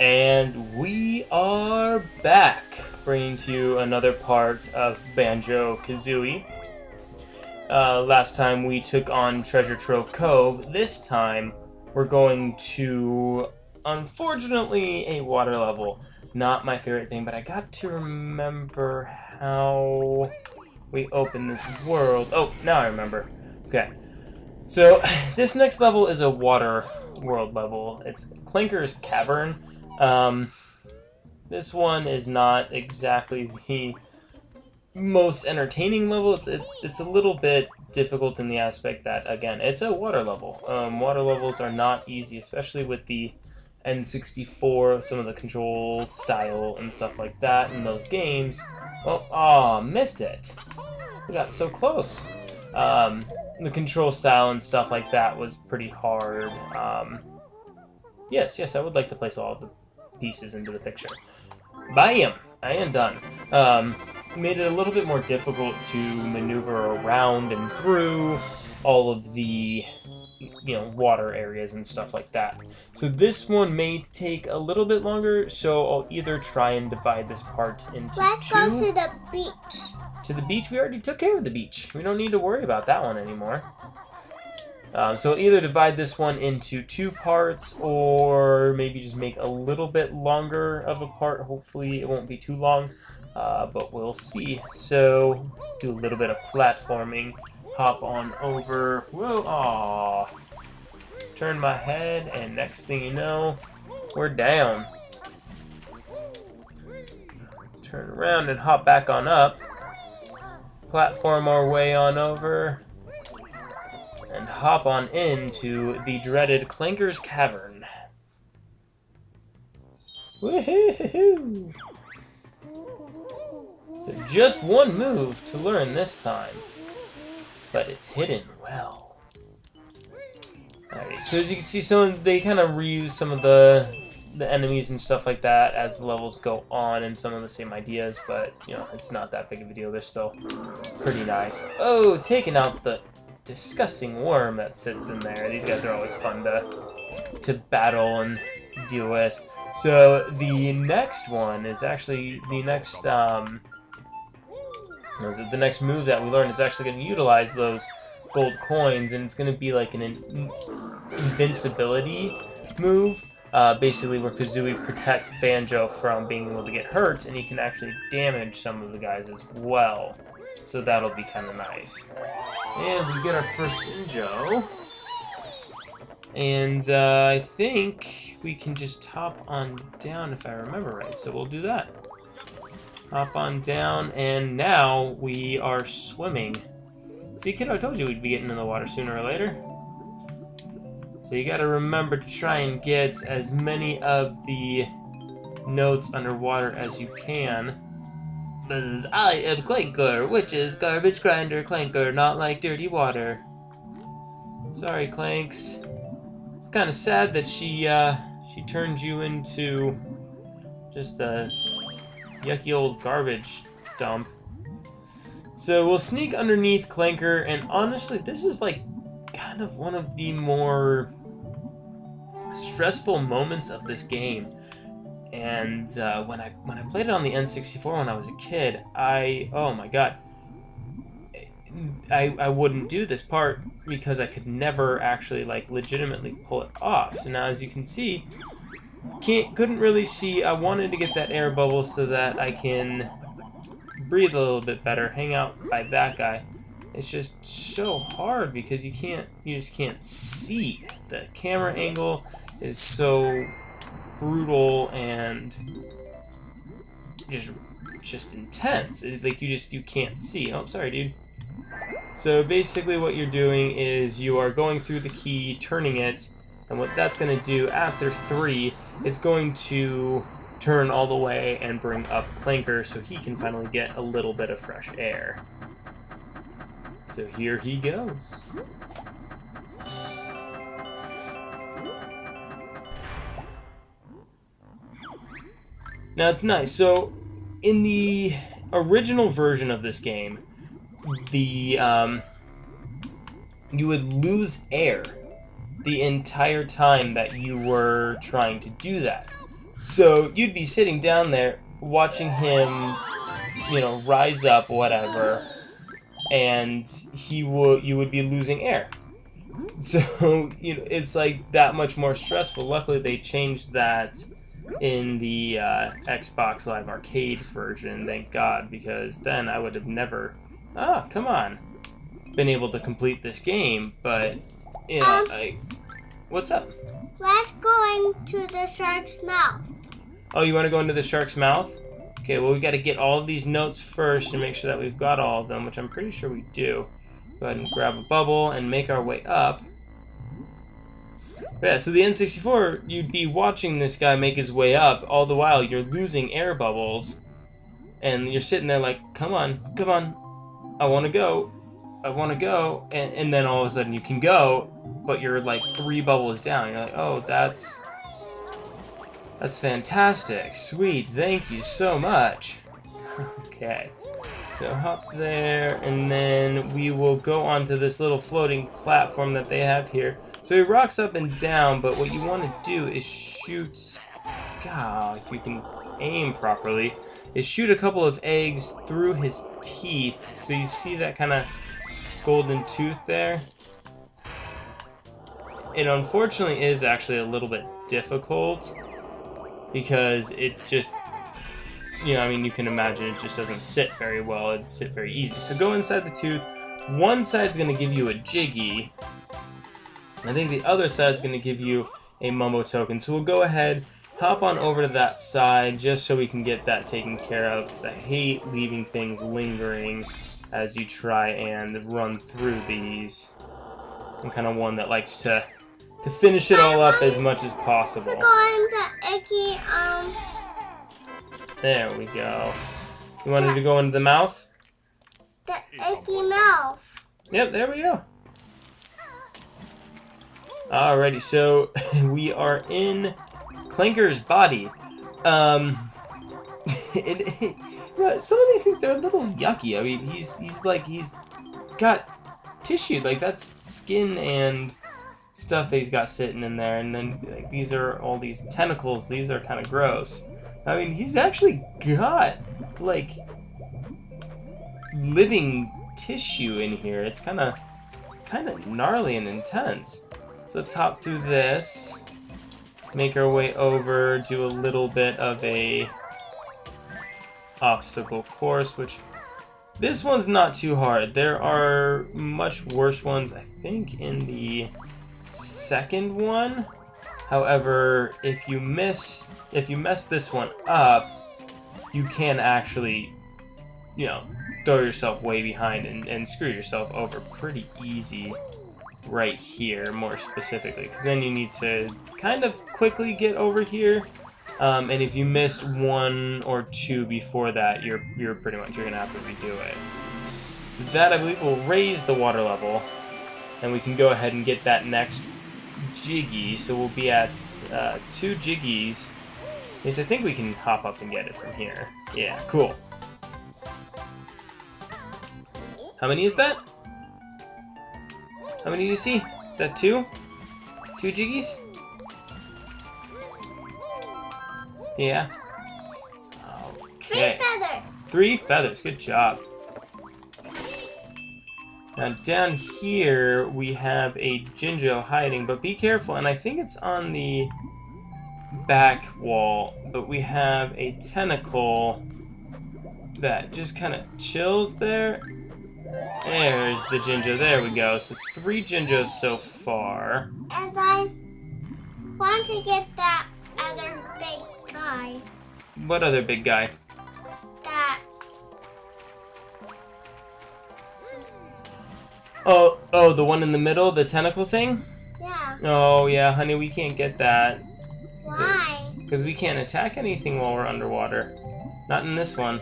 And we are back, bringing to you another part of Banjo Kazooie. Last time we took on Treasure Trove Cove. This time we're going to, unfortunately, a water level. Not my favorite thing, but I got to remember how we open this world. Oh, now I remember. Okay. So, this next level is a water world level. It's Clankers Cavern. This one is not exactly the most entertaining level. It's a little bit difficult in the aspect that, again, it's a water level. Water levels are not easy, especially with the N64, some of the control style and stuff like that in those games. Oh, aw, missed it. We got so close. The control style and stuff like that was pretty hard. Yes, I would like to place all of the pieces into the picture. Bam! I am done. Made it a little bit more difficult to maneuver around and through all of the, water areas and stuff like that. So this one may take a little bit longer, so I'll either try and divide this part into Let's two. go to the beach. To the beach? We already took care of the beach. We don't need to worry about that one anymore. So I'll either divide this one into two parts, or maybe just make a little bit longer of a part. Hopefully it won't be too long, but we'll see. So, do a little bit of platforming. Hop on over. Whoa, aw. Turn my head, and next thing you know, we're down. Turn around and hop back on up. Platform our way on over. And hop on into the dreaded Clankers Cavern. Woohoo! So just one move to learn this time, but it's hidden well. Alright, so as you can see, they kind of reuse some of the enemies and stuff like that as the levels go on, and some of the same ideas, but it's not that big of a deal. They're still pretty nice. Oh, taking out the disgusting worm that sits in there. These guys are always fun to battle and deal with. So the next one is actually the next the next move that we learn is actually going to utilize those gold coins, and it's going to be like an invincibility move. Basically where Kazooie protects Banjo from being able to get hurt, and he can actually damage some of the guys as well. So that'll be kind of nice. And we get our first Banjo. And I think we can just hop on down if I remember right. So we'll do that. Hop on down, and now we are swimming. See, kid, I told you we'd be getting in the water sooner or later. So you gotta remember to try and get as many of the notes underwater as you can. Because I am Clanker, which is garbage grinder Clanker, not like dirty water. Sorry, Clanks. It's kind of sad that she turned you into just a yucky old garbage dump. So we'll sneak underneath Clanker, and honestly, this is like kind of one of the more stressful moments of this game. And when I played it on the N64 when I was a kid, oh my god, I wouldn't do this part because I could never actually legitimately pull it off. So now, as you can see, couldn't really see. I wanted to get that air bubble so that I can breathe a little bit better, hang out by that guy. It's just so hard because you just can't see. The camera angle is so brutal and just intense. It's like you can't see. Oh, sorry, dude. So basically what you're doing is you are going through the key, turning it, and what that's going to do after 3, it's going to turn all the way and bring up Clanker so he can finally get a little bit of fresh air. So here he goes. Now it's nice. So in the original version of this game, you would lose air the entire time that you were trying to do that. So you'd be sitting down there watching him, you know, rise up, whatever, and you would be losing air. So, you know, it's like that much more stressful. Luckily, they changed that in the Xbox Live Arcade version, thank God, because then I would have never, come on, been able to complete this game. But, you know, what's up? Let's go into the shark's mouth. Oh, you want to go into the shark's mouth? Okay, well, we got to get all of these notes first and make sure that we've got all of them, which I'm pretty sure we do. Go ahead and grab a bubble and make our way up. Yeah, so the N64, you'd be watching this guy make his way up, all the while you're losing air bubbles, and you're sitting there like, come on, I want to go, and then all of a sudden you can go, but you're like 3 bubbles down. You're like, oh, that's fantastic, sweet, thank you so much. Okay. So hop there, and then we will go onto this little floating platform that they have here. So he rocks up and down, but what you want to do is shoot, God, if you can aim properly, is shoot a couple of eggs through his teeth. So you see that kind of golden tooth there? It unfortunately is actually a little bit difficult, because it just, you know, I mean, you can imagine it just doesn't sit very well. It'd sit very easy. So go inside the tooth. One side's going to give you a Jiggy. I think the other side's going to give you a Mumbo token. So we'll go ahead, hop on over to that side just so we can get that taken care of, because I hate leaving things lingering as you try and run through these. I'm kind of one that likes to finish it all up as much as possible. To go in the icky, There we go. You wanted to go into the mouth? the icky mouth. Yep, there we go. Alrighty, so we are in Clankers Body. Some of these things, they're a little yucky. I mean, he's got tissue, like that's skin and stuff that he's got sitting in there, and then like, these are all these tentacles. These are kind of gross. I mean, he's actually got like living tissue in here. It's kind of gnarly and intense. So let's hop through this, make our way over, do a little bit of a obstacle course, which this one's not too hard. There are much worse ones, I think, in the second one. However, if you mess this one up, you can actually, you know, throw yourself way behind and screw yourself over pretty easy right here, more specifically, because then you need to kind of quickly get over here, and if you missed 1 or 2 before that, you're pretty much, you're gonna have to redo it. So that, I believe, will raise the water level, and we can go ahead and get that next Jiggy. So we'll be at 2 Jiggies. Yes, I think we can hop up and get it from here. Yeah, cool. How many is that? How many do you see? Is that 2? 2 Jiggies? Yeah. Okay. 3 feathers. 3 feathers. Good job. Now down here we have a Jinjo hiding, but be careful, and I think it's on the back wall, but we have a tentacle that just kind of chills there. There's the Jinjo. There we go. So 3 Jinjos so far. And I want to get that other big guy. What other big guy? That. Oh, the one in the middle, the tentacle thing? Yeah. Oh, yeah, honey, we can't get that. Why? Because we can't attack anything while we're underwater. Not in this one.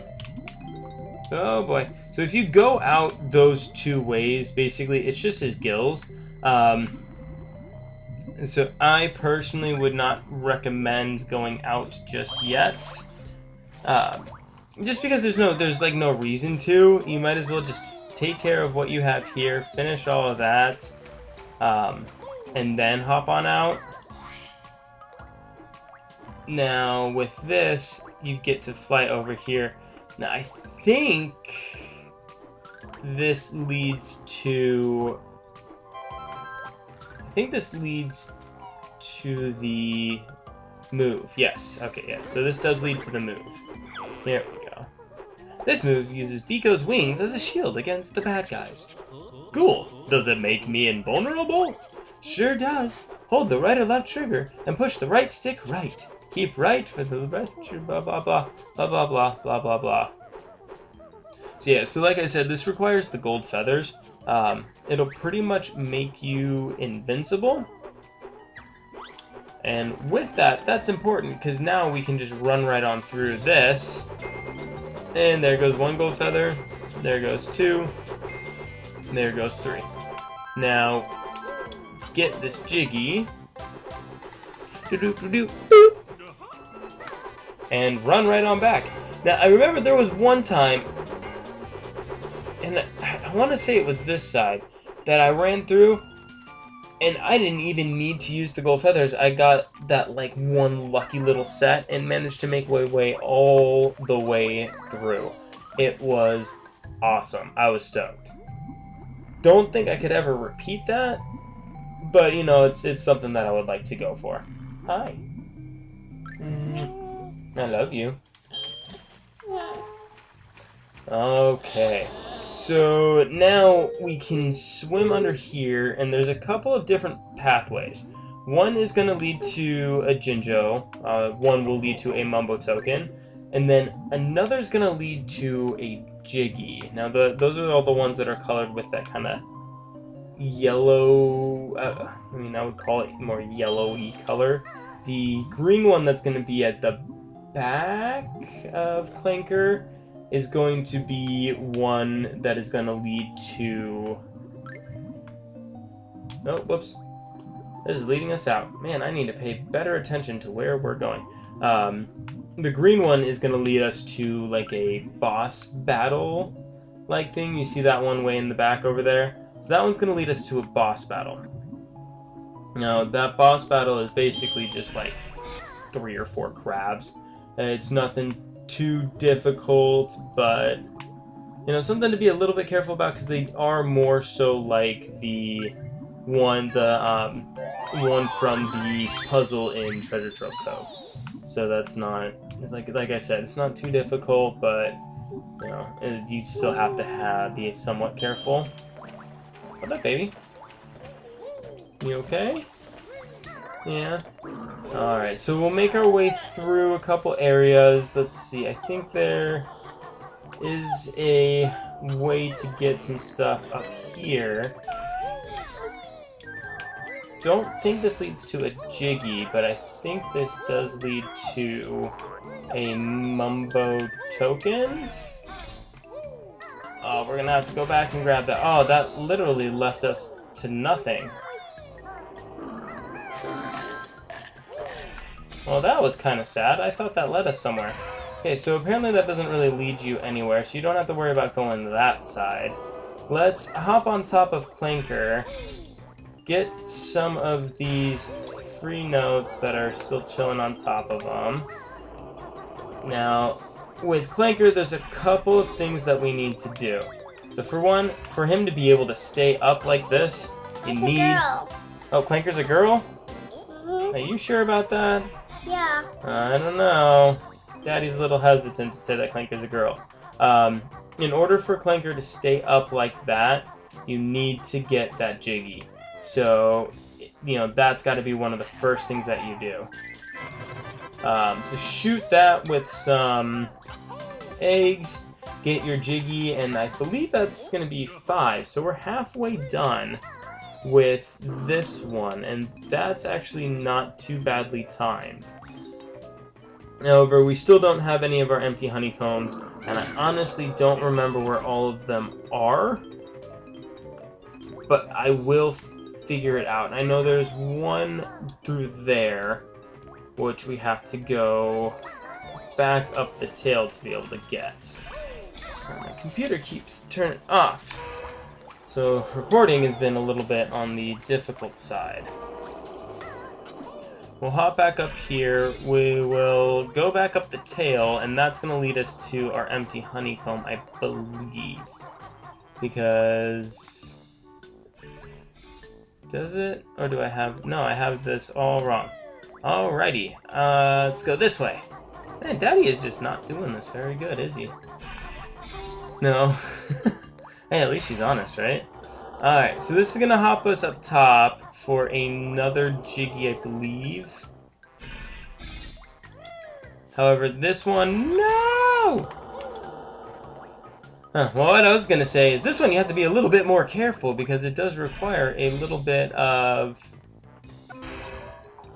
Oh, boy. So if you go out those 2 ways, basically, it's just his gills. And so I personally would not recommend going out just yet. Just because there's like no reason to. You might as well just take care of what you have here, finish all of that, and then hop on out. Now, with this, you get to fly over here. Now, I think this leads to... the move. Yes, okay, yes. So this does lead to the move. Here we go. This move uses Biko's wings as a shield against the bad guys. Cool. Does it make me invulnerable? Sure does. Hold the right or left trigger and push the right stick right. Keep right for the left trigger, blah blah blah, blah blah blah, blah blah blah. So yeah, so like I said, this requires the gold feathers. It'll pretty much make you invincible. And with that, that's important, because now we can just run right on through this. And there goes 1 gold feather, there goes 2, there goes 3. Now, get this Jiggy. And run right on back. Now, I remember there was one time, and I want to say it was this side, that I ran through, and I didn't even need to use the gold feathers. I got that, like, one lucky little set and managed to make my way all the way through. It was awesome. I was stoked. Don't think I could ever repeat that, but, you know, it's something that I would like to go for. Hi. I love you. Okay. So now we can swim under here, and there's a couple of different pathways. One is going to lead to a Jinjo, one will lead to a Mumbo token, and then another is going to lead to a Jiggy. Now those are all the ones that are colored with that kind of yellow, I mean, I would call it more yellowy color. The green one that's going to be at the back of Clanker is going to be one that is going to lead to... Oh, whoops. This is leading us out. Man, I need to pay better attention to where we're going. The green one is going to lead us to, like, a boss battle-like thing. You see that one way in the back over there? So that one's going to lead us to a boss battle. Now, that boss battle is basically just, like, 3 or 4 crabs. It's nothing too difficult, but you know, something to be a little bit careful about, because they are more so like the one from the puzzle in Treasure Trove Cove. So that's not, like I said, it's not too difficult, but you know, you still have to be somewhat careful. What's up, baby? You okay? Yeah. Alright, so we'll make our way through a couple areas. Let's see, I think there is a way to get some stuff up here. Don't think this leads to a Jiggy, but I think this does lead to a Mumbo token. Oh, we're gonna have to go back and grab that. Oh, that literally left us to nothing. Well, that was kind of sad. I thought that led us somewhere. Okay, so apparently that doesn't really lead you anywhere, so you don't have to worry about going that side. Let's hop on top of Clanker, get some of these free notes that are still chilling on top of them. Now, with Clanker, there's a couple of things that we need to do. So for one, for him to be able to stay up like this, you need... a girl. Oh, Clanker's a girl? Are you sure about that? Yeah. I don't know. Daddy's a little hesitant to say that Clanker's a girl. In order for Clanker to stay up like that, you need to get that Jiggy. So, you know, that's got to be one of the first things that you do. So shoot that with some eggs, get your Jiggy, and I believe that's going to be 5. So we're halfway done with this one, and that's actually not too badly timed. However, we still don't have any of our empty honeycombs, and I honestly don't remember where all of them are, but I will figure it out. And I know there's one through there, which we have to go back up the tail to be able to get. My computer keeps turning off. So recording has been a little bit on the difficult side. we'll hop back up here. We will go back up the tail, and that's going to lead us to our empty honeycomb, I believe. Because... does it? Or do I have... no, I have this all wrong. Alrighty. Let's go this way. Man, Daddy is just not doing this very good, is he? No. Hey, at least she's honest, right? Alright, so this is gonna hop us up top for another Jiggy, I believe. However, this one... no! Well, what I was gonna say is this one you have to be a little bit more careful because it does require a little bit of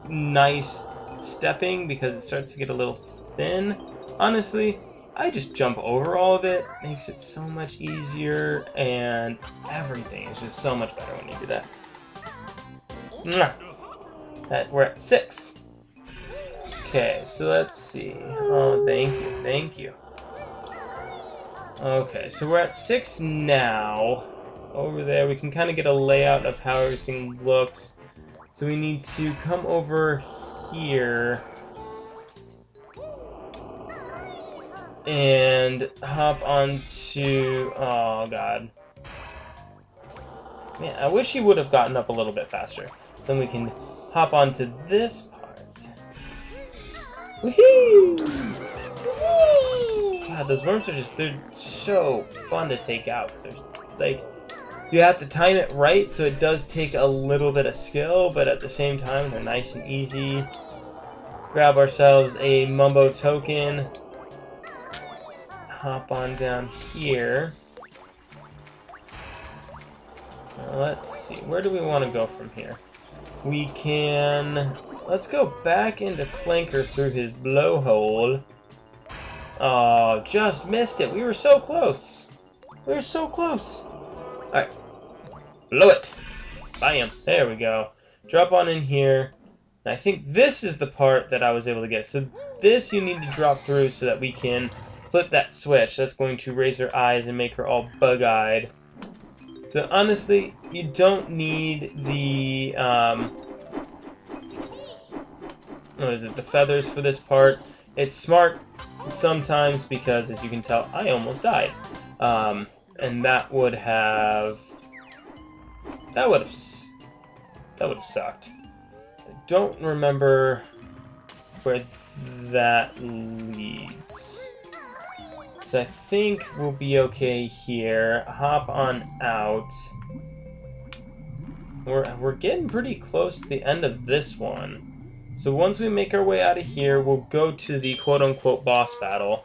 nice stepping because it starts to get a little thin. Honestly, I just jump over all of it. Makes it so much easier, and everything is just so much better when you do that. Mwah. We're at 6. Okay, so let's see. Oh, thank you, thank you. Okay, so we're at 6 now. Over there, we can kind of get a layout of how everything looks. So we need to come over here and hop onto... oh, God. Man, I wish he would have gotten up a little bit faster. So then we can hop onto this part. Woohoo! God, those worms are just... they're so fun to take out. Because there's, like... you have to time it right, so it does take a little bit of skill, but at the same time, they're nice and easy. Grab ourselves a Mumbo token. Hop on down here. Let's see, where do we want to go from here? We can... let's go back into Clanker through his blowhole. Oh, just missed it. We were so close. We were so close. Alright. Blow it. Bam. There we go. Drop on in here. And I think this is the part that I was able to get. So this you need to drop through so that we can flip that switch. That's going to raise her eyes and make her all bug-eyed. So honestly, you don't need the, what is it, the feathers for this part. It's smart sometimes because, as you can tell, I almost died. And that would have sucked. I don't remember where that leads. So I think we'll be okay here. Hop on out. We're getting pretty close to the end of this one. So once we make our way out of here, we'll go to the quote-unquote boss battle.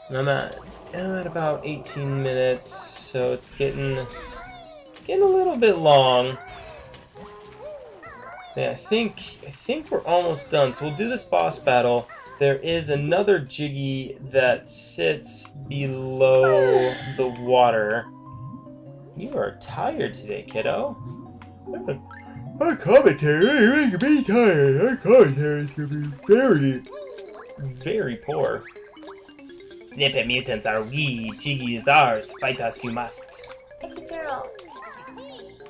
And I'm at about 18 minutes, so it's getting a little bit long. Yeah, I think we're almost done. So we'll do this boss battle. There is another Jiggy that sits below the water. You are tired today, kiddo. Our commentary is making me tired. Our commentary is going to be very, very poor. Snippet mutants are we, Jiggy is ours. Fight us you must. It's a girl.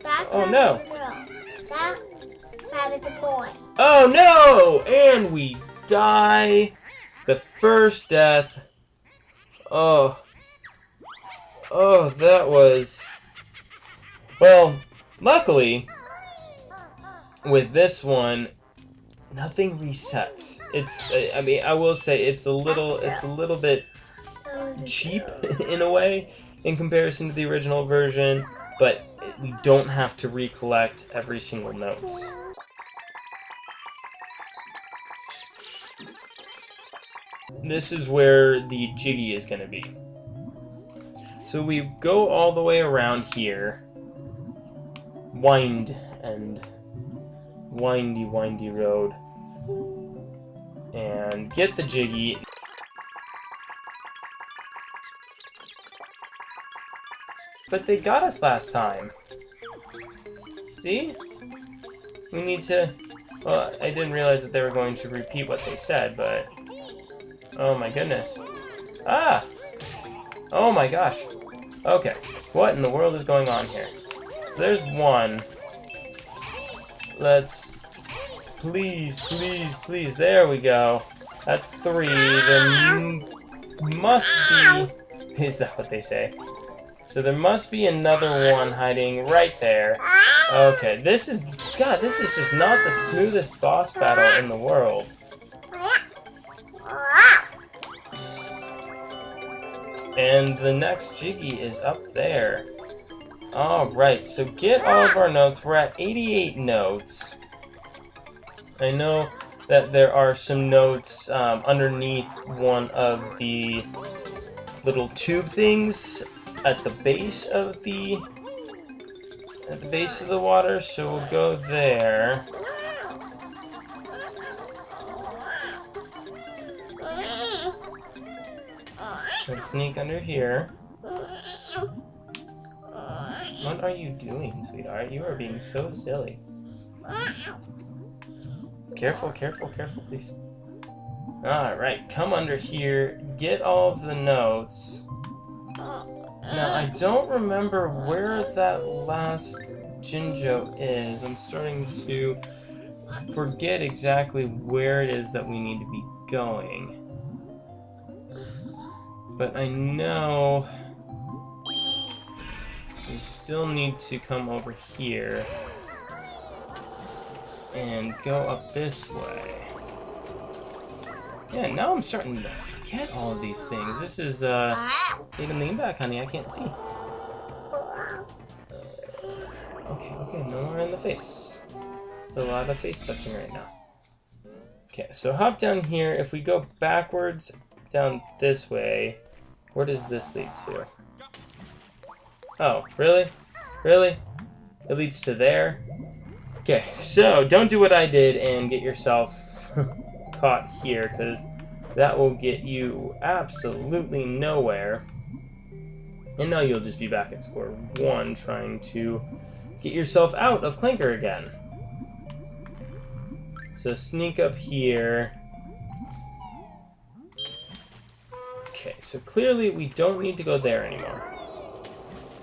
That oh crab no. is a girl. That crab is a boy. Oh no! And we die. The first death. Oh. Oh, that was... well, luckily, with this one, nothing resets. It's, I mean, I will say it's a little bit cheap in a way in comparison to the original version, but we don't have to recollect every single note. This is where the Jiggy is going to be. So we go all the way around here, wind and windy road, and get the Jiggy. But they got us last time. See? We need to... well, I didn't realize that they were going to repeat what they said, but... oh my goodness. Ah! Oh my gosh. Okay. What in the world is going on here? So there's one. Let's Please, please, please. There we go. That's 3. There must be... Is that what they say? So there must be another one hiding right there. Okay, this is... God, this is just not the smoothest boss battle in the world. And the next Jiggy is up there. Alright, so get all of our notes. We're at 88 notes. I know that there are some notes underneath one of the little tube things at the base of the water, so we'll go there. Let's sneak under here. What are you doing, sweetheart? You are being so silly. Careful, careful, careful, please. Alright, come under here, get all of the notes. Now, I don't remember where that last Jinjo is. I'm starting to forget exactly where it is that we need to be going. But I know we still need to come over here and go up this way. Yeah, now I'm starting to forget all of these things. This is, even lean back, honey, I can't see. Okay, okay, no more in the face. It's a lot of face touching right now. Okay, so hop down here. If we go backwards down this way, where does this lead to? Oh, really? Really? It leads to there? Okay, so don't do what I did and get yourself caught here, because that will get you absolutely nowhere. And now you'll just be back at square one trying to get yourself out of Clanker again. So sneak up here. Okay, so clearly we don't need to go there anymore.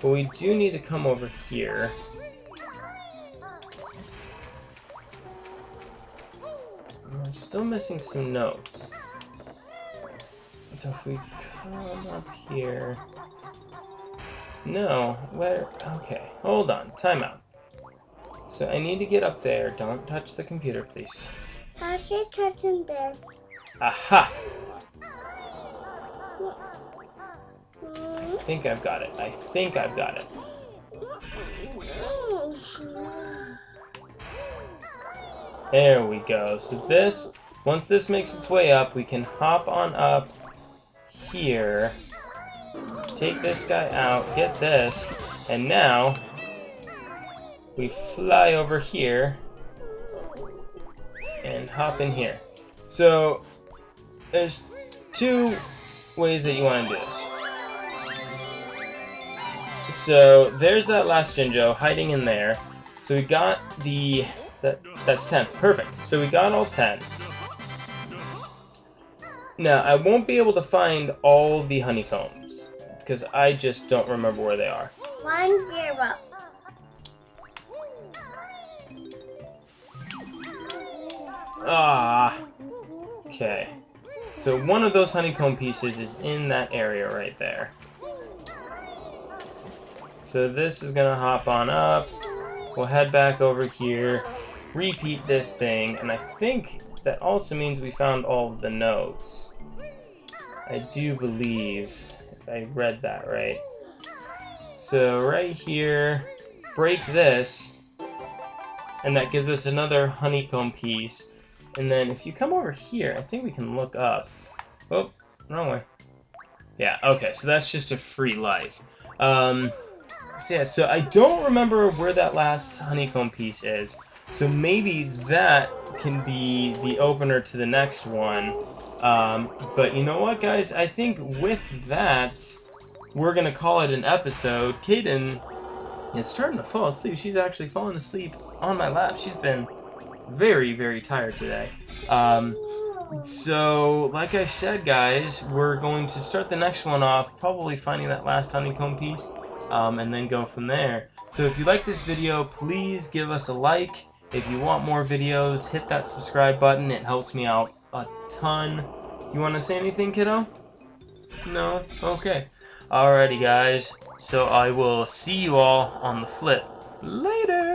But we do need to come over here. We're still missing some notes. So if we come up here... No, where... Okay, hold on, time out. So I need to get up there. Don't touch the computer, please. I'm just touching this. Aha! I think I've got it. I think I've got it. There we go. So this, once this makes its way up, we can hop on up here, take this guy out, get this, and now we fly over here and hop in here. So there's 2 ways that you want to do this. So there's that last Jinjo hiding in there. So we got the... That's 10. Perfect. So we got all 10. Now, I won't be able to find all the honeycombs, because I just don't remember where they are. 1, 0. Ah. Okay. So one of those honeycomb pieces is in that area right there. So this is gonna hop on up. We'll head back over here, repeat this thing, and I think that also means we found all of the notes. I do believe, if I read that right. So right here, break this, and that gives us another honeycomb piece. And then if you come over here, I think we can look up. Oh, wrong way. Yeah, okay, so that's just a free life. So yeah, so I don't remember where that last honeycomb piece is. So maybe that can be the opener to the next one. But you know what, guys? I think with that, we're going to call it an episode. Kaden is starting to fall asleep. She's actually falling asleep on my lap. She's been very, very tired today. So, like I said, guys, we're going to start the next one off, probably finding that last honeycomb piece, and then go from there. So if you like this video, please give us a like If you want more videos, hit that subscribe button. It helps me out a ton. You want to say anything, kiddo? No? Okay. Alrighty, guys. So I will see you all on the flip. Later!